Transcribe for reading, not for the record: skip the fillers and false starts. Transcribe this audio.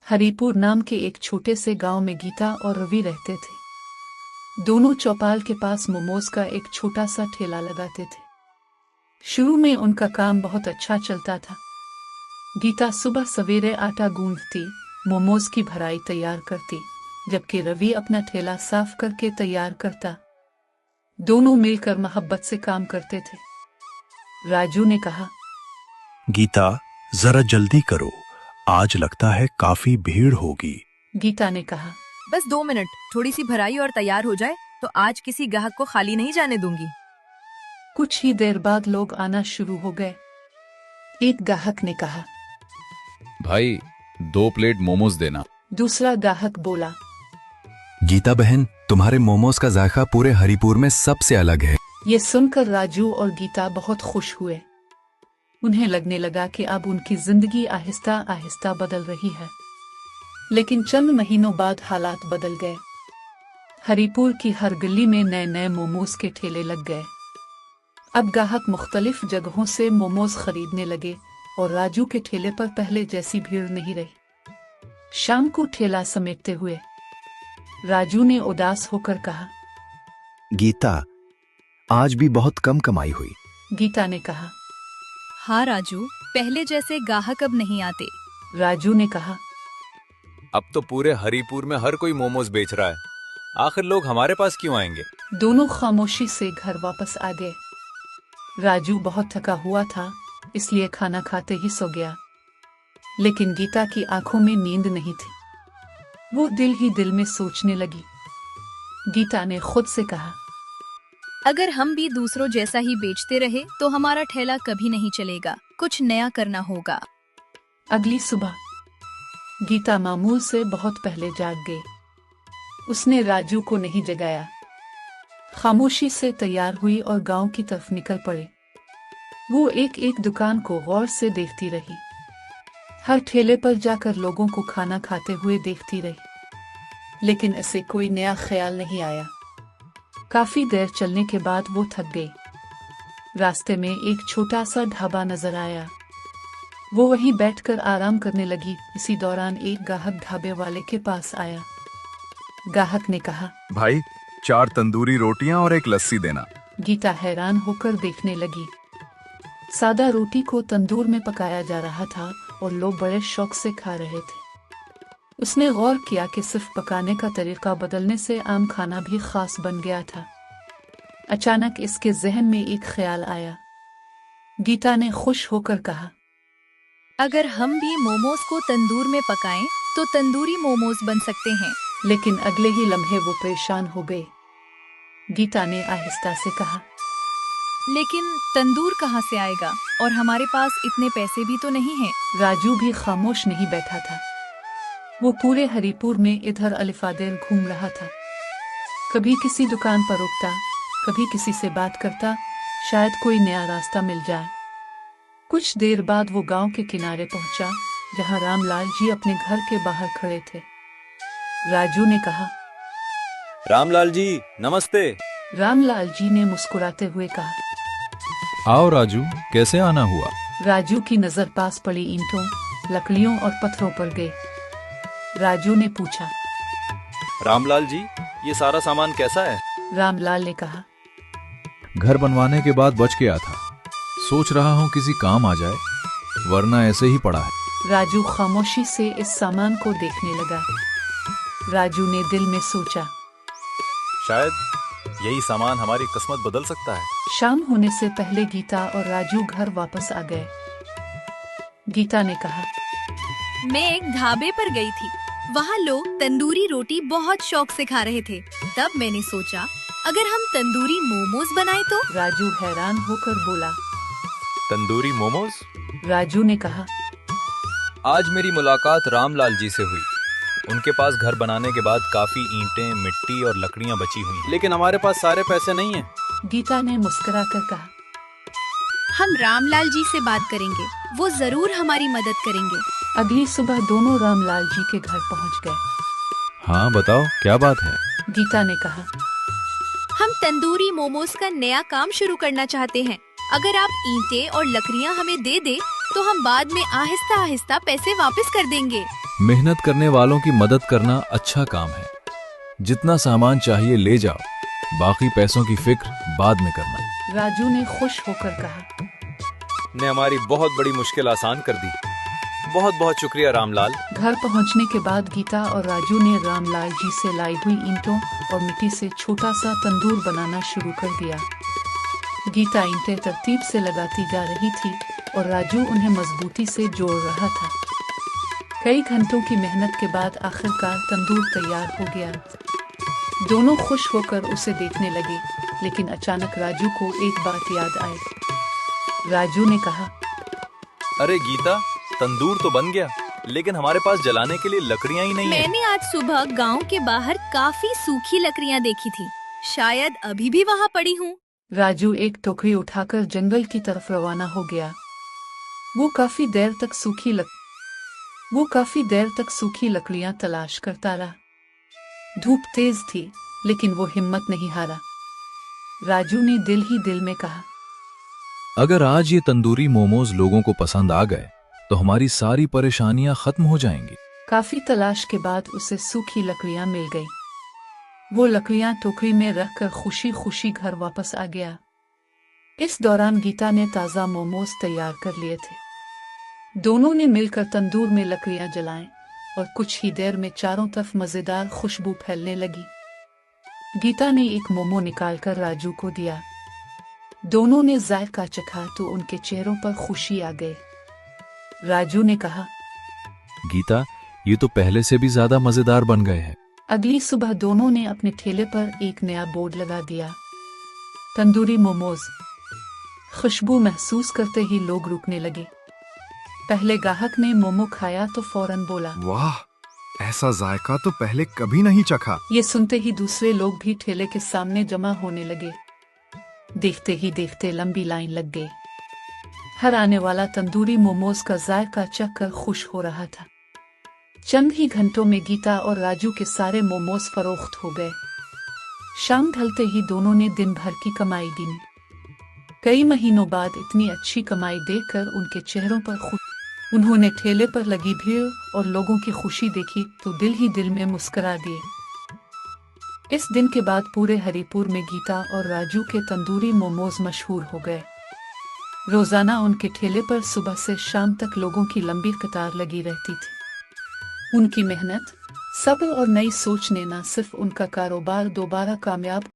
हरिपुर नाम के एक छोटे से गांव में गीता और रवि रहते थे। दोनों चौपाल के पास मोमोज का एक छोटा सा ठेला लगाते थे। शुरू में उनका काम बहुत अच्छा चलता था। गीता सुबह सवेरे आटा गूंथती, मोमोज की भराई तैयार करती, जबकि रवि अपना ठेला साफ करके तैयार करता। दोनों मिलकर मोहब्बत से काम करते थे। राजू ने कहा, गीता, जरा जल्दी करो, आज लगता है काफी भीड़ होगी। गीता ने कहा, बस 2 मिनट, थोड़ी सी भराई और तैयार हो जाए तो आज किसी ग्राहक को खाली नहीं जाने दूंगी। कुछ ही देर बाद लोग आना शुरू हो गए। एक ग्राहक ने कहा, भाई 2 प्लेट मोमोज देना। दूसरा ग्राहक बोला, गीता बहन, तुम्हारे मोमोज का जायका पूरे हरिपुर में सबसे अलग है। ये सुनकर राजू और गीता बहुत खुश हुए। उन्हें लगने लगा कि अब उनकी जिंदगी आहिस्ता आहिस्ता बदल रही है। लेकिन चंद महीनों बाद हालात बदल गए। हरिपुर की हर गली में नए नए मोमोज के ठेले लग गए। अब ग्राहक मुख्तलिफ जगहों से मोमोज खरीदने लगे और राजू के ठेले पर पहले जैसी भीड़ नहीं रही। शाम को ठेला समेटते हुए राजू ने उदास होकर कहा, गीता, आज भी बहुत कम कमाई हुई। गीता ने कहा, हाँ राजू, पहले जैसे ग्राहक अब नहीं आते। राजू ने कहा, अब तो पूरे हरिपुर में हर कोई मोमोज बेच रहा है, आखिर लोग हमारे पास क्यों आएंगे। दोनों खामोशी से घर वापस आ गए। राजू बहुत थका हुआ था, इसलिए खाना खाते ही सो गया। लेकिन गीता की आंखों में नींद नहीं थी। वो दिल ही दिल में सोचने लगी। गीता ने खुद से कहा, अगर हम भी दूसरों जैसा ही बेचते रहे तो हमारा ठेला कभी नहीं चलेगा, कुछ नया करना होगा। अगली सुबह गीता मामूल से बहुत पहले जाग गई। उसने राजू को नहीं जगाया। खामोशी से तैयार हुई और गांव की तरफ निकल पड़ी। वो एक एक दुकान को गौर से देखती रही। हर ठेले पर जाकर लोगों को खाना खाते हुए देखती रही, लेकिन ऐसे कोई नया ख्याल नहीं आया। काफी देर चलने के बाद वो थक गई। रास्ते में एक छोटा सा ढाबा नजर आया। वो वहीं बैठकर आराम करने लगी। इसी दौरान एक ग्राहक ढाबे वाले के पास आया। ग्राहक ने कहा, भाई 4 तंदूरी रोटियां और एक लस्सी देना। गीता हैरान होकर देखने लगी। सादा रोटी को तंदूर में पकाया जा रहा था और लोग बड़े शौक से खा रहे थे। उसने गौर किया कि सिर्फ पकाने का तरीका बदलने से आम खाना भी खास बन गया था। अचानक इसके जहन में एक ख्याल आया। गीता ने खुश होकर कहा, अगर हम भी मोमोज को तंदूर में पकाएं तो तंदूरी मोमोज बन सकते हैं। लेकिन अगले ही लम्हे वो परेशान हो गए। गीता ने आहिस्ता से कहा, लेकिन तंदूर कहाँ से आएगा और हमारे पास इतने पैसे भी तो नहीं हैं। राजू भी खामोश नहीं बैठा था। वो पूरे हरिपुर में इधर अलिफादेर घूम रहा था। कभी किसी दुकान पर रुकता, कभी किसी से बात करता, शायद कोई नया रास्ता मिल जाए। कुछ देर बाद वो गांव के किनारे पहुंचा, जहां रामलाल जी अपने घर के बाहर खड़े थे। राजू ने कहा, रामलाल जी नमस्ते। रामलाल जी ने मुस्कुराते हुए कहा, आओ राजू, कैसे आना हुआ। राजू की नजर पास पड़ी ईंटों, लकड़ियों और पत्थरों पर गई। राजू ने पूछा, रामलाल जी, ये सारा सामान कैसा है। रामलाल ने कहा, घर बनवाने के बाद बच गया था, सोच रहा हूँ किसी काम आ जाए, वरना ऐसे ही पड़ा है। राजू खामोशी से इस सामान को देखने लगा। राजू ने दिल में सोचा, शायद यही सामान हमारी किस्मत बदल सकता है। शाम होने से पहले गीता और राजू घर वापस आ गए। गीता ने कहा, मैं एक ढाबे पर गई थी, वहाँ लोग तंदूरी रोटी बहुत शौक से खा रहे थे। तब मैंने सोचा, अगर हम तंदूरी मोमोज बनाए तो। राजू हैरान होकर बोला, तंदूरी मोमोज। राजू ने कहा, आज मेरी मुलाकात रामलाल जी से हुई। उनके पास घर बनाने के बाद काफी ईंटें, मिट्टी और लकड़ियां बची हुई हैं, लेकिन हमारे पास सारे पैसे नहीं हैं। गीता ने मुस्कुराकर कहा, हम रामलाल जी से बात करेंगे, वो जरूर हमारी मदद करेंगे। अगली सुबह दोनों रामलाल जी के घर पहुंच गए। हाँ बताओ, क्या बात है। गीता ने कहा, हम तंदूरी मोमोज का नया काम शुरू करना चाहते हैं। अगर आप ईंटें और लकड़ियां हमें दे दे तो हम बाद में आहिस्ता आहिस्ता पैसे वापस कर देंगे। मेहनत करने वालों की मदद करना अच्छा काम है। जितना सामान चाहिए ले जाओ, बाकी पैसों की फिक्र बाद में करना। राजू ने खुश होकर कहा। ने हमारी बहुत बड़ी मुश्किल आसान कर दी। बहुत बहुत शुक्रिया रामलाल। घर पहुंचने के बाद गीता और राजू ने रामलाल जी से लाई हुई ईंटों और मिट्टी से छोटा सा तंदूर बनाना शुरू कर दिया। गीता ईंटें तरतीब से लगाती जा रही थी और राजू उन्हें मजबूती से जोड़ रहा था। कई घंटों की मेहनत के बाद आखिरकार तंदूर तैयार हो गया। दोनों खुश होकर उसे देखने लगे, लेकिन अचानक राजू को एक बात याद आई। राजू ने कहा, अरे गीता, तंदूर तो बन गया, लेकिन हमारे पास जलाने के लिए लकड़ियां ही नहीं है। मैंने आज सुबह गांव के बाहर काफी सूखी लकड़ियां देखी थी। शायद अभी भी वहाँ पड़ी हूँ। राजू एक टोकरी उठाकर जंगल की तरफ रवाना हो गया। वो काफी देर तक सूखी लकड़ियां तलाश करता रहा। धूप तेज थी, लेकिन वो हिम्मत नहीं हारा। राजू ने दिल ही दिल में कहा, अगर आज ये तंदूरी मोमोज लोगों को पसंद आ गए तो हमारी सारी परेशानियां खत्म हो जाएंगी। काफी तलाश के बाद उसे सूखी लकड़ियां मिल गई। वो लकड़ियां टोकरी में रखकर खुशी खुशी घर वापस आ गया। इस दौरान गीता ने ताज़ा मोमोज तैयार कर लिए थे। दोनों ने मिलकर तंदूर में लकड़ियां जलाएं और कुछ ही देर में चारों तरफ मजेदार खुशबू फैलने लगी। गीता ने एक मोमो निकालकर राजू को दिया। दोनों ने जायका चखा तो उनके चेहरों पर खुशी आ गई। राजू ने कहा, गीता, ये तो पहले से भी ज्यादा मजेदार बन गए हैं। अगली सुबह दोनों ने अपने ठेले पर एक नया बोर्ड लगा दिया, तंदूरी मोमोज। खुशबू महसूस करते ही लोग रुकने लगे। पहले ग्राहक ने मोमो खाया तो फौरन बोला, वाह, ऐसा जायका तो पहले कभी नहीं चखा। ये सुनते ही दूसरे लोग भी ठेले के सामने जमा होने लगे। देखते ही देखते लंबी लाइन लग गई। हर आने वाला तंदूरी मोमोज का जायका चखकर खुश हो रहा था। चंद ही घंटों में गीता और राजू के सारे मोमोज फरोख्त हो गए। शाम ढलते ही दोनों ने दिन भर की कमाई गिनी। कई महीनों बाद इतनी अच्छी कमाई देखकर उनके चेहरों पर उन्होंने ठेले पर लगी भीड़ और लोगों की खुशी देखी तो दिल ही दिल में मुस्कुरा दिए। इस दिन के बाद पूरे हरिपुर में गीता और राजू के तंदूरी मोमोज मशहूर हो गए। रोजाना उनके ठेले पर सुबह से शाम तक लोगों की लंबी कतार लगी रहती थी। उनकी मेहनत, सब्र और नई सोच ने न सिर्फ उनका कारोबार दोबारा कामयाब